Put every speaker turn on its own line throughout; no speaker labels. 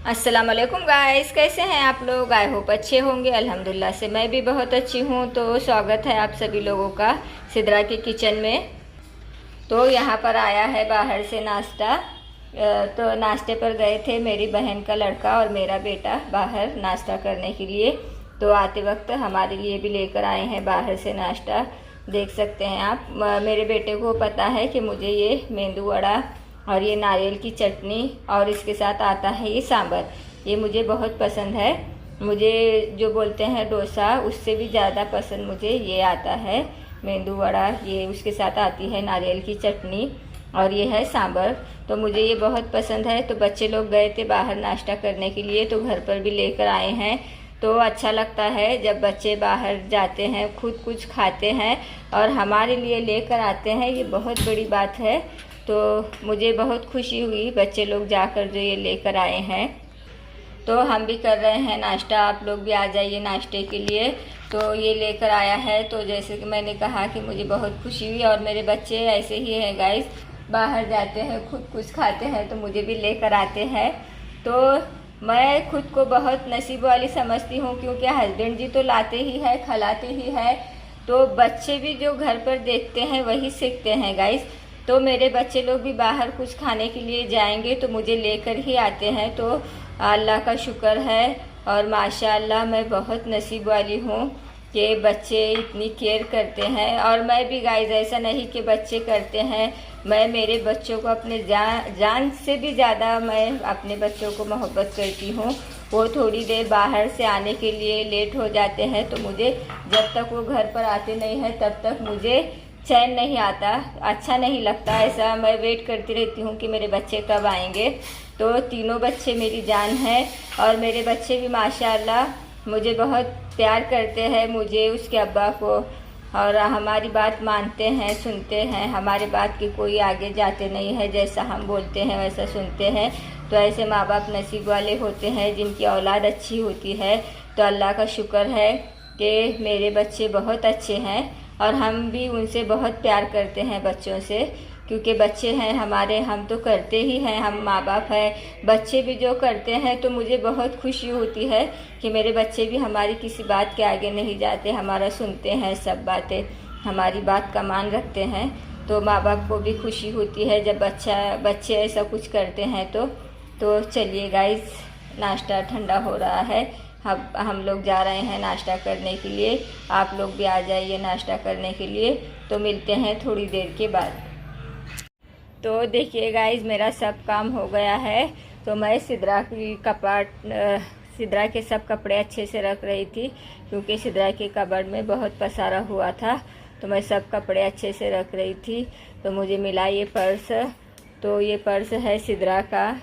अस्सलाम वालेकुम गाइस, कैसे हैं आप लोग। आई होप अच्छे होंगे। अल्हम्दुलिल्लाह से मैं भी बहुत अच्छी हूँ। तो स्वागत है आप सभी लोगों का सिद्रा के किचन में। तो यहाँ पर आया है बाहर से नाश्ता। तो नाश्ते पर गए थे मेरी बहन का लड़का और मेरा बेटा बाहर नाश्ता करने के लिए। तो आते वक्त हमारे लिए भी लेकर आए हैं बाहर से नाश्ता। देख सकते हैं आप। मेरे बेटे को पता है कि मुझे ये मेंदू वड़ा और ये नारियल की चटनी और इसके साथ आता है ये सांभर, ये मुझे बहुत पसंद है। मुझे जो बोलते हैं डोसा, उससे भी ज़्यादा पसंद मुझे ये आता है मेंदू वड़ा। ये उसके साथ आती है नारियल की चटनी और ये है सांभर। तो मुझे ये बहुत पसंद है। तो बच्चे लोग गए थे बाहर नाश्ता करने के लिए, तो घर पर भी लेकर आए हैं। तो अच्छा लगता है जब बच्चे बाहर जाते हैं, खुद कुछ खाते हैं और हमारे लिए लेकर आते हैं, ये बहुत बड़ी बात है। तो मुझे बहुत खुशी हुई बच्चे लोग जाकर जो ये लेकर आए हैं। तो हम भी कर रहे हैं नाश्ता, आप लोग भी आ जाइए नाश्ते के लिए। तो ये लेकर आया है। तो जैसे कि मैंने कहा कि मुझे बहुत खुशी हुई। और मेरे बच्चे ऐसे ही हैं गाइस, बाहर जाते हैं, खुद कुछ खाते हैं तो मुझे भी लेकर आते हैं। तो मैं खुद को बहुत नसीब वाली समझती हूँ, क्योंकि हस्बैंड जी तो लाते ही है, खिलाते ही है। तो बच्चे भी जो घर पर देखते हैं वही सीखते हैं गाइस। तो मेरे बच्चे लोग भी बाहर कुछ खाने के लिए जाएंगे तो मुझे लेकर ही आते हैं। तो अल्लाह का शुक्र है और माशाअल्लाह मैं बहुत नसीब वाली हूँ कि बच्चे इतनी केयर करते हैं। और मैं भी गाइस, ऐसा नहीं कि बच्चे करते हैं, मैं मेरे बच्चों को अपने जान से भी ज़्यादा मैं अपने बच्चों को मोहब्बत करती हूँ। वो थोड़ी देर बाहर से आने के लिए लेट हो जाते हैं तो मुझे, जब तक वो घर पर आते नहीं हैं तब तक मुझे चैन नहीं आता, अच्छा नहीं लगता। ऐसा मैं वेट करती रहती हूँ कि मेरे बच्चे कब आएंगे। तो तीनों बच्चे मेरी जान है और मेरे बच्चे भी माशाअल्लाह मुझे बहुत प्यार करते हैं, मुझे, उसके अब्बा को। और हमारी बात मानते हैं, सुनते हैं। हमारी बात की कोई आगे जाते नहीं है, जैसा हम बोलते हैं वैसा सुनते हैं। तो ऐसे माँ बाप नसीब वाले होते हैं जिनकी औलाद अच्छी होती है। तो अल्लाह का शुक्र है कि मेरे बच्चे बहुत अच्छे हैं और हम भी उनसे बहुत प्यार करते हैं बच्चों से, क्योंकि बच्चे हैं हमारे, हम तो करते ही हैं, हम माँ बाप हैं। बच्चे भी जो करते हैं तो मुझे बहुत खुशी होती है कि मेरे बच्चे भी हमारी किसी बात के आगे नहीं जाते, हमारा सुनते हैं, सब बातें हमारी बात का मान रखते हैं। तो माँ बाप को भी खुशी होती है जब बच्चे ऐसा कुछ करते हैं। तो चलिए गाइस, नाश्ता ठंडा हो रहा है, हम लोग जा रहे हैं नाश्ता करने के लिए। आप लोग भी आ जाइए नाश्ता करने के लिए। तो मिलते हैं थोड़ी देर के बाद। तो देखिए गाइस, मेरा सब काम हो गया है। तो मैं सिद्रा के सब कपड़े अच्छे से रख रही थी, क्योंकि सिद्रा के कबर्ड में बहुत पसारा हुआ था। तो मैं सब कपड़े अच्छे से रख रही थी। तो मुझे मिला ये पर्स। तो ये पर्स है सिद्रा का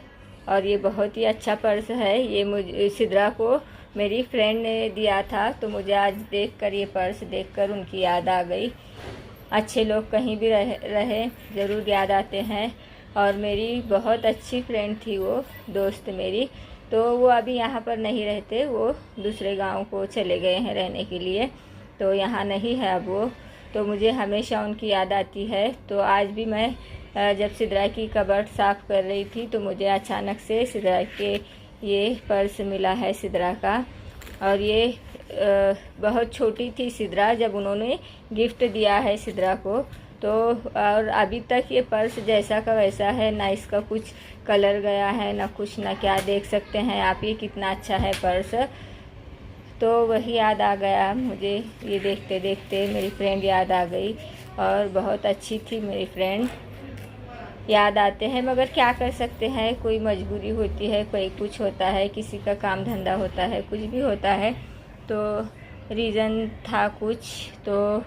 और ये बहुत ही अच्छा पर्स है। ये मुझे सिद्रा को मेरी फ्रेंड ने दिया था। तो मुझे आज देखकर, ये पर्स देखकर उनकी याद आ गई। अच्छे लोग कहीं भी रहे ज़रूर याद आते हैं। और मेरी बहुत अच्छी फ्रेंड थी वो, दोस्त मेरी। तो वो अभी यहाँ पर नहीं रहते, वो दूसरे गांव को चले गए हैं रहने के लिए। तो यहाँ नहीं है अब वो। तो मुझे हमेशा उनकी याद आती है। तो आज भी मैं जब सिद्रा की कबर्ड साफ़ कर रही थी तो मुझे अचानक से सिद्रा के ये पर्स मिला है सिद्रा का। और ये बहुत छोटी थी सिद्रा जब उन्होंने गिफ्ट दिया है सिद्रा को। तो और अभी तक ये पर्स जैसा का वैसा है, ना इसका कुछ कलर गया है ना कुछ, ना क्या। देख सकते हैं आप ये कितना अच्छा है पर्स। तो वही याद आ गया मुझे, ये देखते देखते मेरी फ्रेंड याद आ गई। और बहुत अच्छी थी मेरी फ्रेंड। याद आते हैं मगर क्या कर सकते हैं, कोई मजबूरी होती है, कोई कुछ होता है, किसी का काम धंधा होता है, कुछ भी होता है। तो रीज़न था कुछ, तो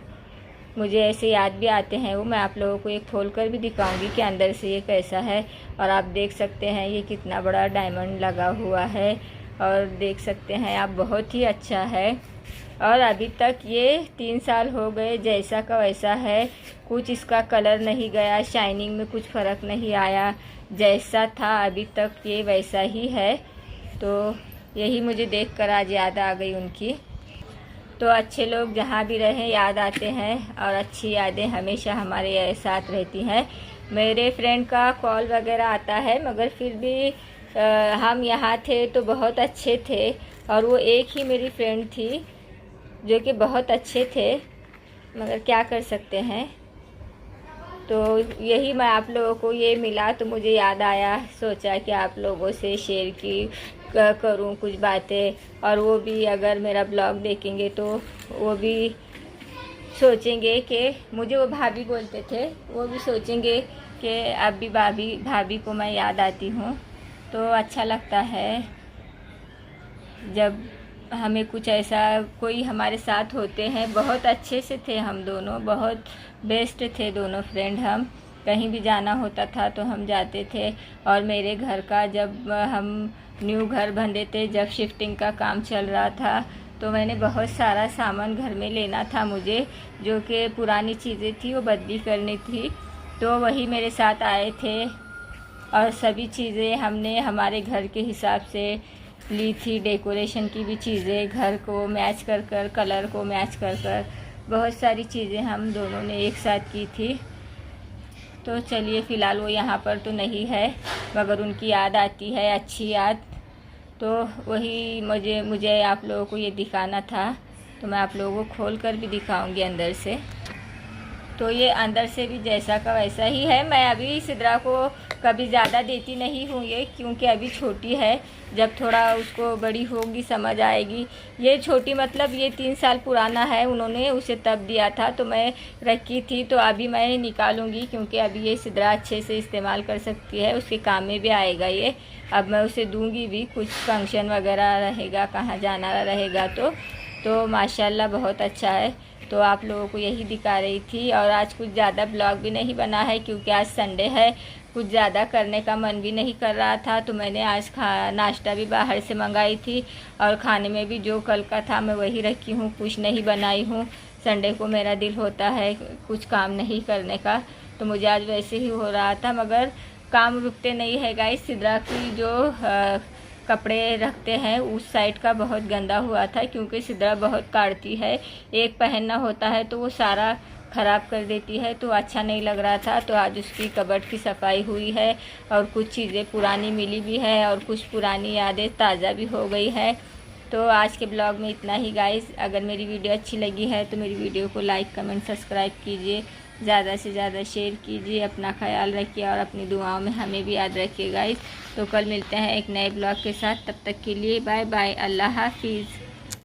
मुझे ऐसे याद भी आते हैं वो। मैं आप लोगों को एक खोल कर भी दिखाऊंगी कि अंदर से ये कैसा है। और आप देख सकते हैं ये कितना बड़ा डायमंड लगा हुआ है। और देख सकते हैं आप, बहुत ही अच्छा है। और अभी तक ये 3 साल हो गए, जैसा का वैसा है, कुछ इसका कलर नहीं गया, शाइनिंग में कुछ फ़र्क नहीं आया, जैसा था अभी तक ये वैसा ही है। तो यही मुझे देखकर आज याद आ गई उनकी। तो अच्छे लोग जहाँ भी रहें याद आते हैं और अच्छी यादें हमेशा हमारे साथ रहती हैं। मेरे फ्रेंड का कॉल वगैरह आता है, मगर फिर भी हम यहाँ थे तो बहुत अच्छे थे, और वो एक ही मेरी फ्रेंड थी जो कि बहुत अच्छे थे, मगर क्या कर सकते हैं। तो यही मैं आप लोगों को ये मिला तो मुझे याद आया, सोचा कि आप लोगों से शेयर करूं कुछ बातें, और वो भी अगर मेरा ब्लॉग देखेंगे तो वो भी सोचेंगे कि मुझे वो भाभी बोलते थे, वो भी सोचेंगे कि अब भी भाभी को मैं याद आती हूँ। तो अच्छा लगता है जब हमें कुछ ऐसा कोई हमारे साथ होते हैं। बहुत अच्छे से थे हम दोनों, बहुत बेस्ट थे दोनों फ्रेंड। हम कहीं भी जाना होता था तो हम जाते थे, और मेरे घर का जब हम न्यू घर बन रहे थे, जब शिफ्टिंग का काम चल रहा था, तो मैंने बहुत सारा सामान घर में लेना था मुझे, जो कि पुरानी चीज़ें थी वो बदली करनी थी। तो वही मेरे साथ आए थे, और सभी चीज़ें हमने हमारे घर के हिसाब से ली थी। डेकोरेशन की भी चीज़ें, घर को मैच कर कर, कलर को मैच कर कर, बहुत सारी चीज़ें हम दोनों ने एक साथ की थी। तो चलिए, फ़िलहाल वो यहाँ पर तो नहीं है, मगर उनकी याद आती है, अच्छी याद। तो वही मुझे आप लोगों को ये दिखाना था, तो मैं आप लोगों को खोल कर भी दिखाऊंगी अंदर से। तो ये अंदर से भी जैसा का वैसा ही है। मैं अभी सिद्रा को कभी ज़्यादा देती नहीं हूँ ये, क्योंकि अभी छोटी है, जब थोड़ा उसको बड़ी होगी समझ आएगी। ये छोटी मतलब ये 3 साल पुराना है, उन्होंने उसे तब दिया था तो मैं रखी थी। तो अभी मैं निकालूंगी, क्योंकि अभी ये सिद्रा अच्छे से इस्तेमाल कर सकती है, उसके काम में भी आएगा ये। अब मैं उसे दूँगी भी, कुछ फंक्शन वगैरह रहेगा, कहाँ जाना रहेगा तो माशाल्लाह बहुत अच्छा है। तो आप लोगों को यही दिखा रही थी। और आज कुछ ज़्यादा ब्लॉग भी नहीं बना है, क्योंकि आज संडे है, कुछ ज़्यादा करने का मन भी नहीं कर रहा था। तो मैंने आज नाश्ता भी बाहर से मंगाई थी, और खाने में भी जो कल का था मैं वही रखी हूँ, कुछ नहीं बनाई हूँ। संडे को मेरा दिल होता है कुछ काम नहीं करने का, तो मुझे आज वैसे ही हो रहा था, मगर काम रुकते नहीं है गाइस। सिद्रा की जो कपड़े रखते हैं उस साइड का बहुत गंदा हुआ था, क्योंकि सिद्रा बहुत काटती है, एक पहनना होता है तो वो सारा ख़राब कर देती है, तो अच्छा नहीं लग रहा था। तो आज उसकी कबर्ड की सफाई हुई है, और कुछ चीज़ें पुरानी मिली भी है, और कुछ पुरानी यादें ताज़ा भी हो गई है। तो आज के ब्लॉग में इतना ही गाइस। अगर मेरी वीडियो अच्छी लगी है तो मेरी वीडियो को लाइक, कमेंट, सब्सक्राइब कीजिए, ज़्यादा से ज़्यादा शेयर कीजिए। अपना ख्याल रखिए और अपनी दुआओं में हमें भी याद रखिए गाइस। तो कल मिलते हैं एक नए ब्लॉग के साथ, तब तक के लिए बाय बाय, अल्लाह हाफिज़।